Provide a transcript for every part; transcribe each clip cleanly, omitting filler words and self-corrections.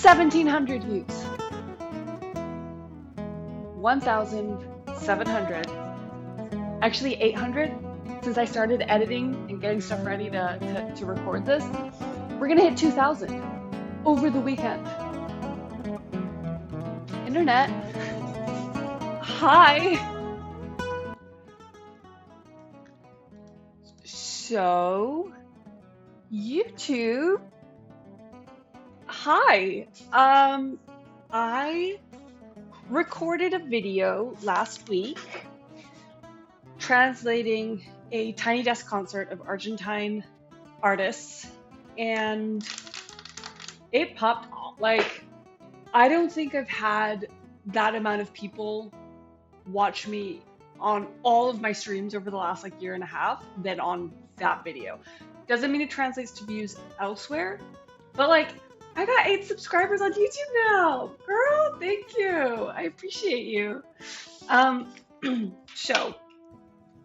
1,700 views. 1,700. Actually 800 since I started editing and getting stuff ready to record this. We're gonna hit 2,000 over the weekend. Internet, hi. So, YouTube, hi. I recorded a video last week translating a Tiny Desk concert of Argentine artists, and it popped off. Like, I don't think I've had that amount of people watch me on all of my streams over the last like year and a half than on that video. Doesn't mean it translates to views elsewhere, but like I got 8 subscribers on YouTube now. Girl, thank you. I appreciate you. Um, so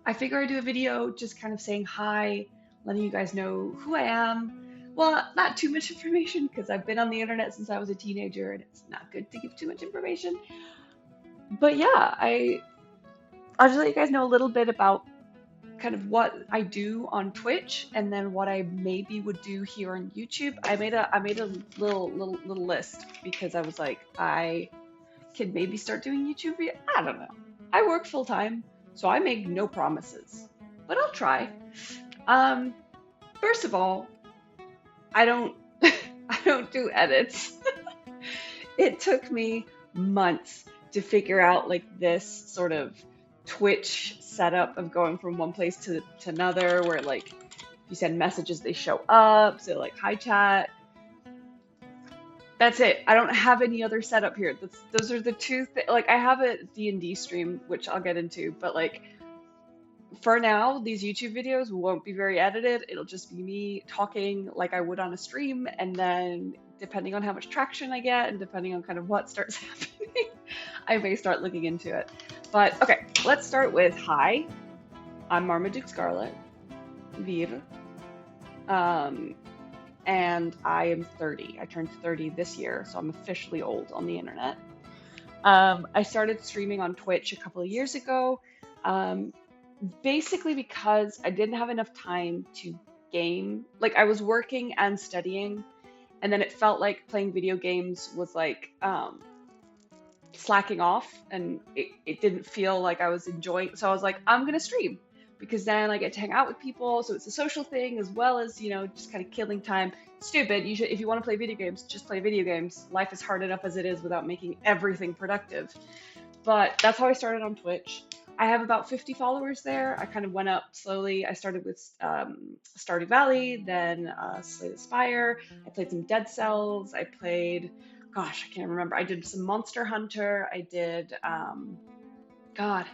I figure I do a video just kind of saying hi, letting you guys know who I am. Well, not too much information because I've been on the internet since I was a teenager and it's not good to give too much information. But yeah, I'll just let you guys know a little bit about kind of what I do on Twitch and then what I maybe would do here on YouTube. I made a little list because I was like, I could maybe start doing YouTube via, I don't know. I work full time, so I make no promises, but I'll try. First of all, I don't I don't do edits. It took me months to figure out like this sort of Twitch setup of going from one place to another where like you send messages, they show up. So like hi chat. That's it. I don't have any other setup here. Those are the two like I have a D&D stream, which I'll get into, but like for now, these YouTube videos won't be very edited. It'll just be me talking like I would on a stream, and then depending on how much traction I get and depending on kind of what starts happening, I may start looking into it. But okay, let's start with hi. I'm Marmaduke Scarlet, Vir, and I am 30. I turned 30 this year, so I'm officially old on the internet. I started streaming on Twitch a couple of years ago. Basically because I didn't have enough time to game. Like I was working and studying, and then it felt like playing video games was like slacking off, and it didn't feel like I was enjoying. So I was like, I'm gonna stream because then I get to hang out with people. So it's a social thing as well as, you know, just kind of killing time. Stupid. You should, if you want to play video games, just play video games. Life is hard enough as it is without making everything productive. But that's how I started on Twitch. I have about 50 followers there. I kind of went up slowly. I started with Stardew Valley, then Slay the Spire. I played some Dead Cells. I played, gosh, I can't remember. I did some Monster Hunter. I did, God,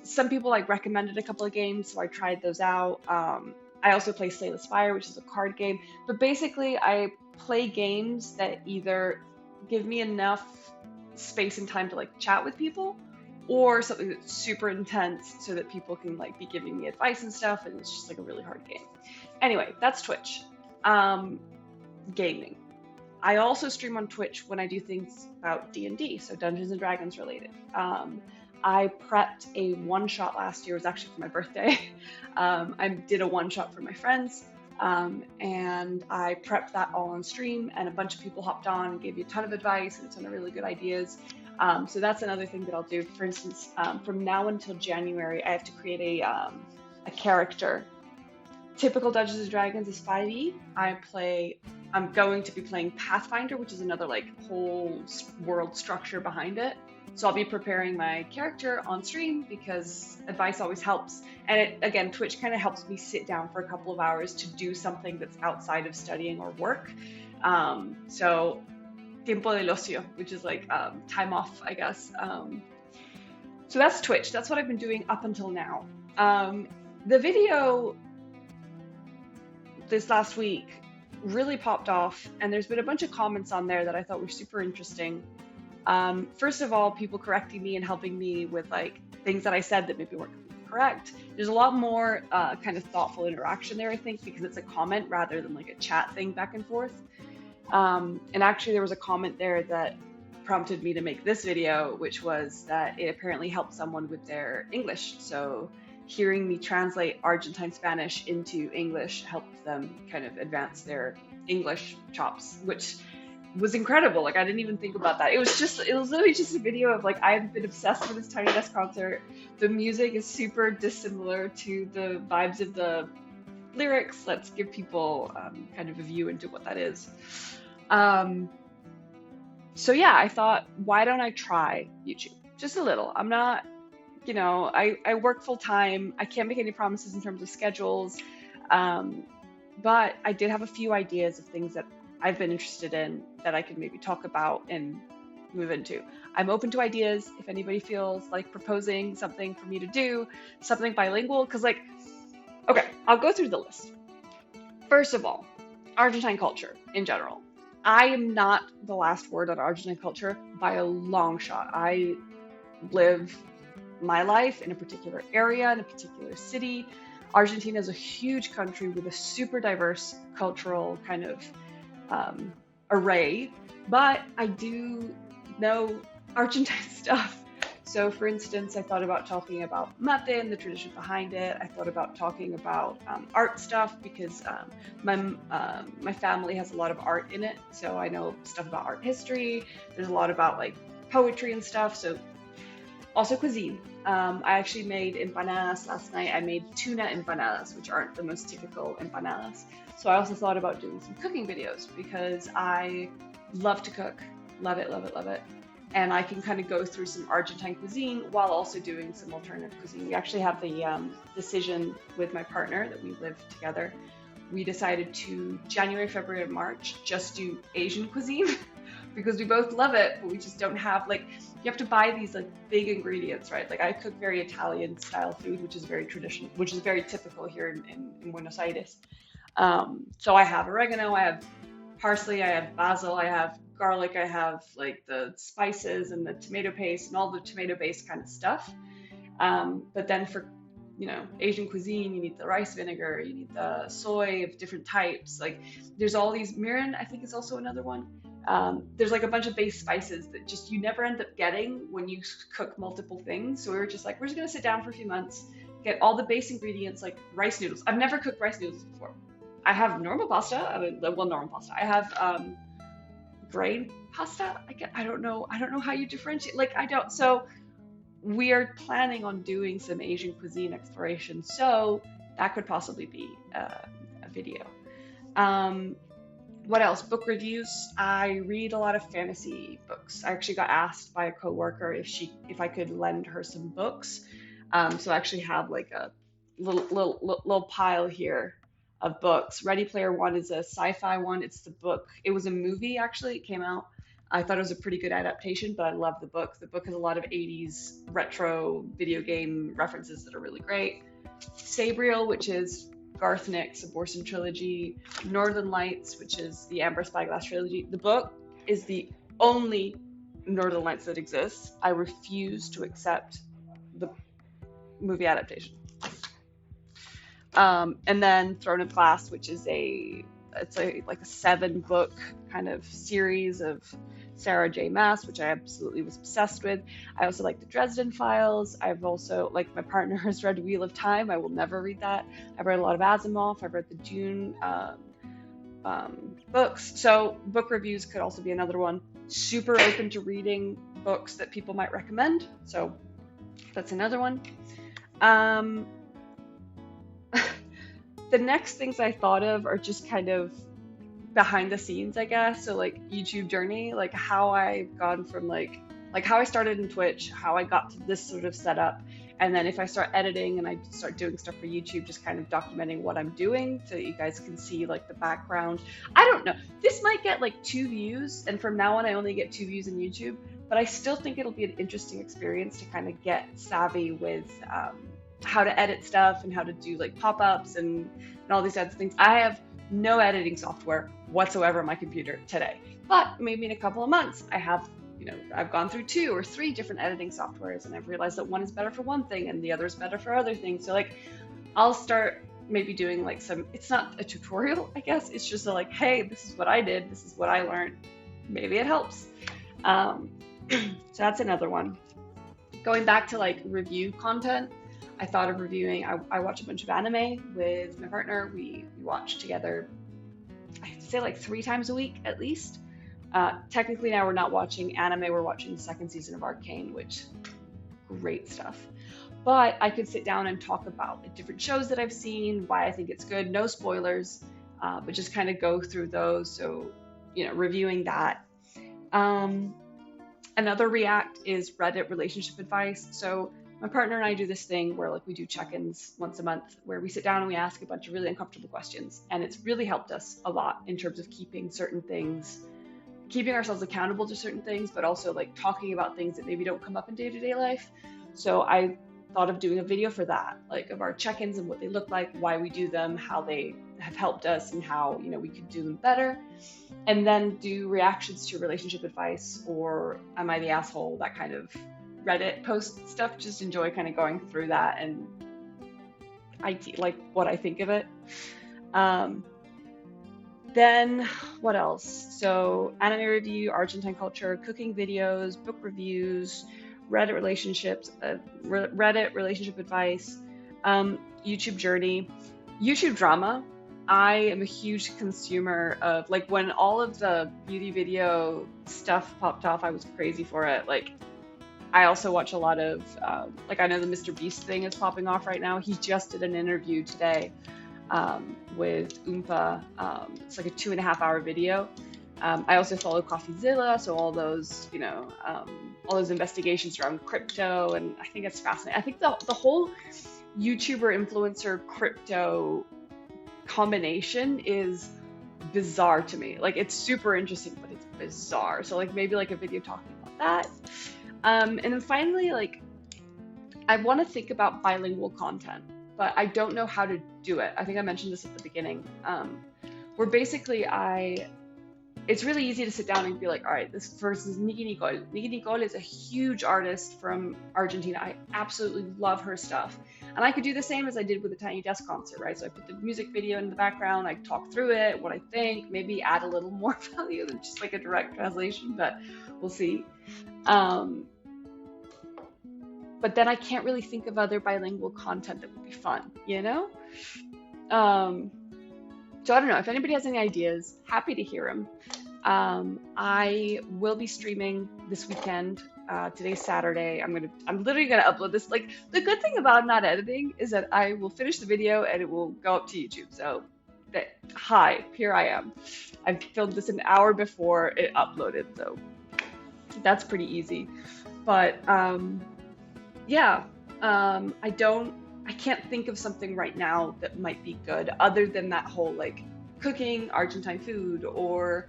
some people like recommended a couple of games, so I tried those out. I also play Slay the Spire, which is a card game. But basically, I play games that either give me enough space and time to like chat with people, or something that's super intense so that people can like be giving me advice and stuff, and it's just like a really hard game. Anyway, that's Twitch. Gaming. I also stream on Twitch when I do things about D&D, so Dungeons and Dragons related. I prepped a one-shot last year. It was actually for my birthday. I did a one-shot for my friends, and I prepped that all on stream, and a bunch of people hopped on and gave me a ton of advice and a ton of really good ideas. So that's another thing that I'll do. For instance, from now until January, I have to create a character. Typical Dungeons and Dragons is 5e. I'm going to be playing Pathfinder, which is another like whole world structure behind it. So I'll be preparing my character on stream because advice always helps. And again, Twitch kind of helps me sit down for a couple of hours to do something that's outside of studying or work. So tiempo del ocio, which is like time off, I guess. So that's Twitch. That's what I've been doing up until now. The video this last week really popped off, and there's been a bunch of comments on there that I thought were super interesting. First of all, people correcting me and helping me with like things that I said that maybe weren't correct. There's a lot more kind of thoughtful interaction there, I think, because it's a comment rather than like a chat thing back and forth. And actually, there was a comment there that prompted me to make this video, which was that it apparently helped someone with their English. So hearing me translate Argentine Spanish into English helped them kind of advance their English chops, which was incredible. Like I didn't even think about that. It was literally just a video of like I've been obsessed with this Tiny Desk concert. The music is super dissimilar to the vibes of the lyrics. Let's give people kind of a view into what that is. So yeah, I thought, why don't I try YouTube? Just a little. I'm not, I work full time. I can't make any promises in terms of schedules. Um, but I did have a few ideas of things that I've been interested in that I could maybe talk about and move into. I'm open to ideas if anybody feels like proposing something for me to do, something bilingual, because like, okay, I'll go through the list. First of all, Argentine culture in general. I am not the last word on Argentine culture by a long shot. I live my life in a particular area, in a particular city. Argentina is a huge country with a super diverse cultural kind of array, but I do know Argentine stuff. So, for instance, I thought about talking about mate and the tradition behind it. I thought about talking about art stuff because my family has a lot of art in it. So I know stuff about art history. There's a lot about like poetry and stuff. So also cuisine. I actually made empanadas last night. I made tuna empanadas, which aren't the most typical empanadas. So I also thought about doing some cooking videos because I love to cook. Love it, love it, love it. And I can kind of go through some Argentine cuisine while also doing some alternative cuisine. We actually have the decision with my partner that we live together. We decided to January, February, and March just do Asian cuisine because we both love it, but we just don't have like, you have to buy these like big ingredients, right? Like I cook very Italian style food, which is very traditional, which is very typical here in Buenos Aires. So I have oregano, I have parsley, I have basil, I have garlic, I have like the spices and the tomato paste and all the tomato based kind of stuff. But then for Asian cuisine, you need the rice vinegar, you need the soy of different types. Like there's all these mirin, I think is also another one. There's like a bunch of base spices that just you never end up getting when you cook multiple things. So we were just like, we're just gonna sit down for a few months, get all the base ingredients like rice noodles. I've never cooked rice noodles before. I have normal pasta. Normal pasta. I have grain pasta. I don't know how you differentiate. Like I don't. So we are planning on doing some Asian cuisine exploration. So that could possibly be a video. What else? Book reviews. I read a lot of fantasy books. I actually got asked by a coworker if I could lend her some books. So I actually have like a little pile here of books. Ready Player One is a sci-fi one. It's the book. It was a movie actually. It came out. I thought it was a pretty good adaptation, but I love the book. The book has a lot of 80s retro video game references that are really great. Sabriel, which is Garth Nix' Abortion trilogy. Northern Lights, which is the Amber Spyglass trilogy. The book is the only Northern Lights that exists. I refuse to accept the movie adaptation. And then Throne of Glass, which is like a 7-book kind of series of Sarah J. Maas, which I absolutely was obsessed with. I also like the Dresden Files. I've also, like, my partner has read Wheel of Time. I will never read that. I've read a lot of Asimov. I've read the Dune books. So book reviews could also be another one. Super open to reading books that people might recommend. So that's another one. The next things I thought of are just kind of behind the scenes, I guess. So like YouTube journey, like how I've gone from like how I started in Twitch, how I got to this sort of setup. And then if I start editing and I start doing stuff for YouTube, just kind of documenting what I'm doing so that you guys can see like the background. I don't know. This might get like 2 views. And from now on, I only get 2 views in YouTube, but I still think it'll be an interesting experience to kind of get savvy with, how to edit stuff and how to do like pop-ups and all these types of things. I have no editing software whatsoever on my computer today, but maybe in a couple of months I've gone through 2 or 3 different editing softwares and I've realized that one is better for one thing and the other is better for other things. So like I'll start maybe doing like some, it's not a tutorial, I guess. It's just a, like, hey, this is what I did. This is what I learned. Maybe it helps. Um, so that's another one. Going back to like review content, I thought of reviewing, I watch a bunch of anime with my partner. We watch together, I'd say like 3 times a week at least. Technically now we're not watching anime, we're watching the second season of Arcane, which great stuff. But I could sit down and talk about like different shows that I've seen, why I think it's good, no spoilers, but just kind of go through those. So, reviewing that. Um, Another React is Reddit relationship advice. So my partner and I do this thing where like we do check-ins once a month where we sit down and we ask a bunch of really uncomfortable questions. And it's really helped us a lot in terms of keeping ourselves accountable to certain things, but also like talking about things that maybe don't come up in day-to-day life. So I thought of doing a video for that, like of our check-ins and what they look like, why we do them, how they have helped us, and how we could do them better. And then do reactions to relationship advice or am I the asshole, that kind of Reddit post stuff. Just enjoy kind of going through that and like what I think of it. Then what else? So anime review, Argentine culture, cooking videos, book reviews, Reddit relationship advice, YouTube journey, YouTube drama. I am a huge consumer of, like, when all of the beauty video stuff popped off, I was crazy for it. Like, I also watch a lot of, like, I know the Mr. Beast thing is popping off right now. He just did an interview today with Oompa. It's like a 2.5-hour video. I also follow CoffeeZilla, so all those, all those investigations around crypto, and I think it's fascinating. I think the whole YouTuber influencer crypto combination is bizarre to me. Like, it's super interesting, but it's bizarre. So like maybe like a video talking about that. And then finally, like, I want to think about bilingual content, but I don't know how to do it. I think I mentioned this at the beginning. Where basically it's really easy to sit down and be like, all right, this versus Nikki Nicole. Nikki Nicole is a huge artist from Argentina. I absolutely love her stuff. And I could do the same as I did with the Tiny Desk concert, right? So I put the music video in the background, I talk through it, what I think, maybe add a little more value than just like a direct translation, but we'll see. But then I can't really think of other bilingual content that would be fun, So I don't know, if anybody has any ideas, happy to hear them. I will be streaming this weekend. Today's Saturday. I'm literally gonna upload this. Like, the good thing about not editing is that I will finish the video and it will go up to YouTube. So hi, here I am. I filmed this an hour before it uploaded, so that's pretty easy. But yeah, I can't think of something right now that might be good other than that whole like cooking Argentine food, or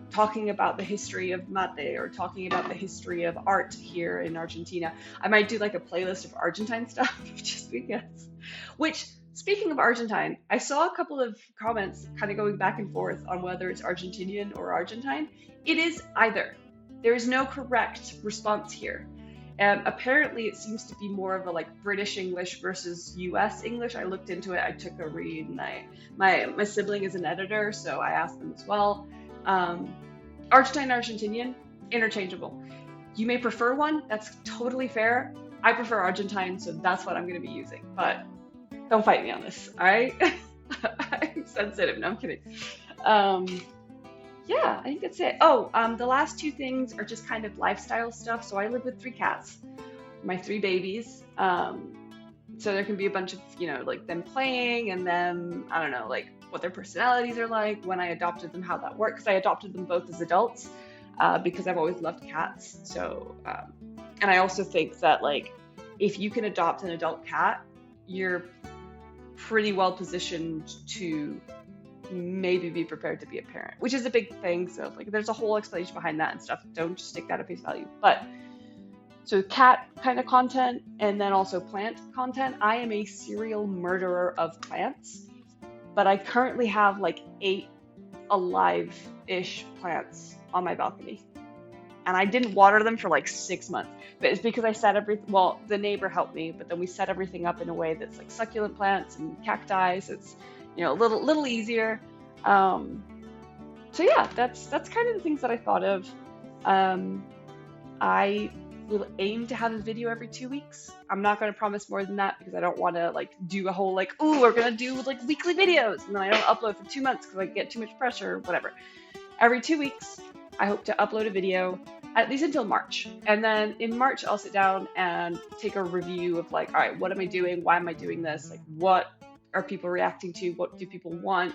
talking about the history of mate, or talking about the history of art here in Argentina. I might do like a playlist of Argentine stuff just because. Which, speaking of Argentine, I saw a couple of comments kind of going back and forth on whether it's Argentinian or Argentine. It is either. There is no correct response here. Apparently, it seems to be more of a like British English versus US English. I looked into it. I took a read, and my sibling is an editor, so I asked them as well. Argentine, Argentinian, interchangeable. You may prefer one. That's totally fair. I prefer Argentine, so that's what I'm going to be using. But don't fight me on this, all right? I'm sensitive. No, I'm kidding. Yeah, I think that's it. Oh, the last 2 things are just kind of lifestyle stuff. So I live with 3 cats, my 3 babies. So there can be a bunch of, like them playing and them, I don't know, like what their personalities are like, when I adopted them, how that works. Because I adopted them both as adults because I've always loved cats. So, and I also think that like, if you can adopt an adult cat, you're pretty well positioned to maybe be prepared to be a parent, which is a big thing. So like, there's a whole explanation behind that and stuff. Don't just take that at face value. But so cat kind of content, and then also plant content. I am a serial murderer of plants, but I currently have like 8 alive-ish plants on my balcony. and I didn't water them for like 6 months. But it's because I set everything, well, the neighbor helped me, but then we set everything up in a way that's like succulent plants and cacti, so it's, a little easier. Um, so yeah, that's kind of the things that I thought of. Um, I will aim to have a video every 2 weeks. I'm not going to promise more than that because I don't want to like do a whole like, oh, we're going to do like weekly videos and then I don't upload for 2 months because I get too much pressure, whatever. Every 2 weeks, I hope to upload a video at least until March. And then in March, I'll sit down and take a review of like, all right, what am I doing? Why am I doing this? Like, what are people reacting to? What do people want?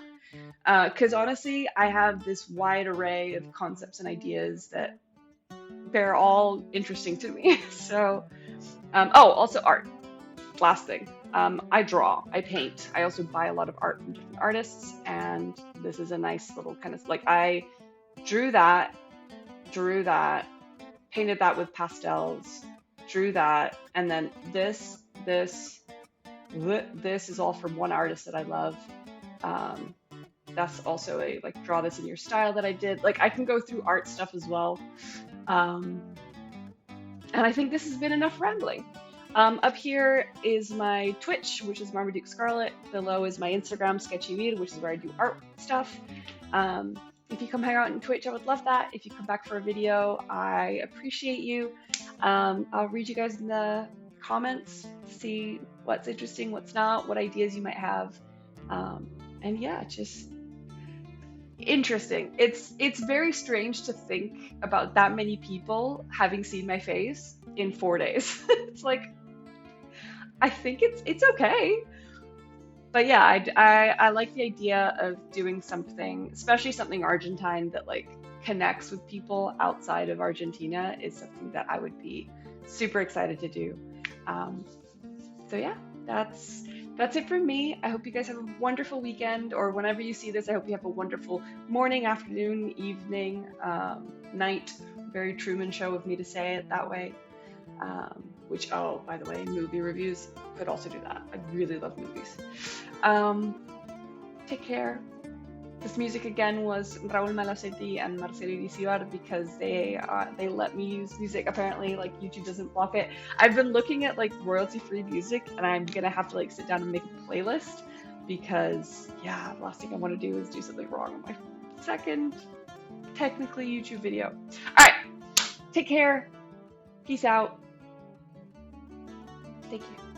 Because honestly, I have this wide array of concepts and ideas that they're all interesting to me. So, oh, also art. Last thing. I draw, I paint. I also buy a lot of art from different artists, and this is a nice little kind of like I drew that, drew that, painted that with pastels, drew that, and then this is all from one artist that I love. Um, that's also a like draw this in your style that I did. Like I can go through art stuff as well. Um, and I think this has been enough rambling. Up here is my Twitch, which is Marmaduke Scarlet. Below is my Instagram, Sketchy Weed, which is where I do art stuff. If you come hang out on Twitch, I would love that. If you come back for a video, I appreciate you. I'll read you guys in the comments, see what's interesting, what's not, what ideas you might have. And yeah, just interesting. It's very strange to think about that many people having seen my face in 4 days. It's like I think it's okay. But yeah, I like the idea of doing something, especially something Argentine that like connects with people outside of Argentina is something that I would be super excited to do. Um, so yeah, that's it from me. I hope you guys have a wonderful weekend, or whenever you see this, I hope you have a wonderful morning, afternoon, evening, night. Very Truman Show of me to say it that way. Which, oh, by the way, movie reviews could also do that. I really love movies. Take care. This music again was Raúl Malacetti and Marcelo Iricibar because they let me use music. Apparently, like YouTube doesn't block it. I've been looking at like royalty-free music, and I'm gonna have to like sit down and make a playlist because yeah, the last thing I want to do is do something wrong on my second technically YouTube video. All right, take care. Peace out. Thank you.